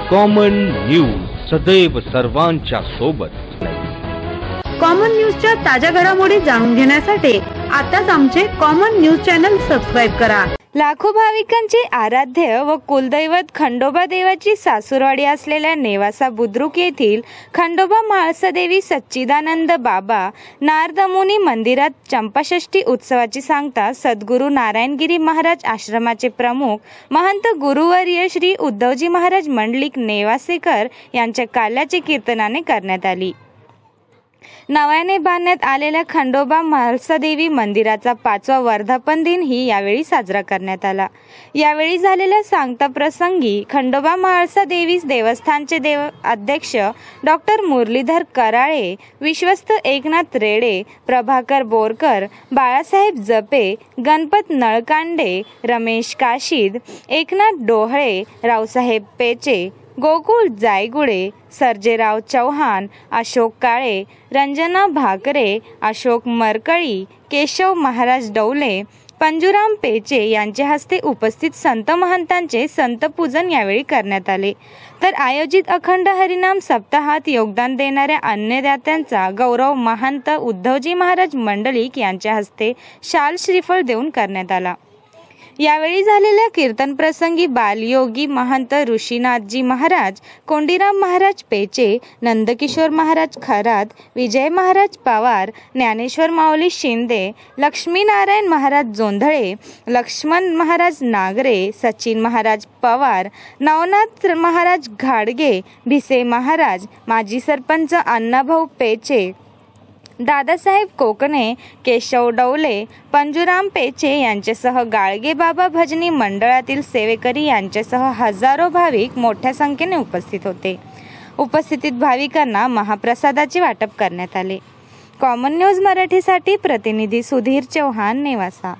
Common news, सदैव सर्वांच्या सोबत। कॉमन न्यूजच्या ताज्या घडामोडी जाणून घेण्यासाठी आताच आमचे कॉमन न्यूज चॅनल सबस्क्राइब करा। लाखो भाविकांचे आराध्य व कुलदैवत खंडोबा देवाची सासूरवाडी असलेल्या नेवासा बुद्रुक येथील खंडोबा म्हाळसादेवी सच्चिदानंद बाबा नारदमुनी मंदिरात चंपाषष्ठी उत्सवाची सांगता सद्गुरू नारायणगिरी महाराज आश्रमाचे प्रमुख महंत गुरुवर्य श्री उद्धवजी महाराज मंडलिक नेवासेकर यांच्या काल्याची कीर्तनाने करण्यात आली। नव्याने बांधण्यात आलेल्या खंडोबा म्हाळसादेवी मंदिराचा 5वा वर्धापन दिन ही यावेळी साजरा करण्यात आला। यावेळी झालेल्या सांगता प्रसंगी खंडोबा म्हाळसादेवी देवस्थानचे अध्यक्ष डॉक्टर मुरलीधर कराळे, विश्वस्त एकनाथ रेडे, प्रभाकर बोरकर, बाळासाहेब जपे, गणपत नळकांडे, रमेश काशीद, एकनाथ डोहळे, रावसाहेब पेचे, गोकुळ जायगुडे, सर्जेराव चौहान, अशोक काळे, रंजना भाकरे, अशोक मरकळी, केशव महाराज डौले, पंजुराम पेचे यांच्या हस्ते उपस्थित संत महंतांचे संत पूजन यावेळी करण्यात आले। तर आयोजित अखंड हरिनाम सप्ताहात योगदान देणाऱ्या अन्य दात्यांचा गौरव महंत उद्धवजी महाराज मंडलिक यांच्या हस्ते शाल श्रीफळ देऊन करण्यात आला। यावेळी झालेल्या कीर्तन प्रसंगी बालयोगी महंत ऋषीनाथजी महाराज, कोंडीराम महाराज पेचे, नंदकिशोर महाराज खरात, विजय महाराज पवार, ज्ञानेश्वर माऊली शिंदे, लक्ष्मीनारायण महाराज जोंधळे, लक्ष्मण महाराज नागरे, सचिन महाराज पवार, नवनाथ महाराज घाडगे, भिसे महाराज, माजी सरपंच अण्णाभाऊ पेचे, दादासाहेब कोकणे, केशव डौले, पंजुराम पेचे यांच्यासह गाळगे बाबा भजनी मंडळातील सेवेकरी यांच्यासह हजारो भाविक मोठ्या संख्येने उपस्थित होते। उपस्थित भाविकांना महाप्रसादाचे वाटप करण्यात आले। कॉमन न्यूज मराठीसाठी प्रतिनिधी सुधीर चौहान, नेवासा।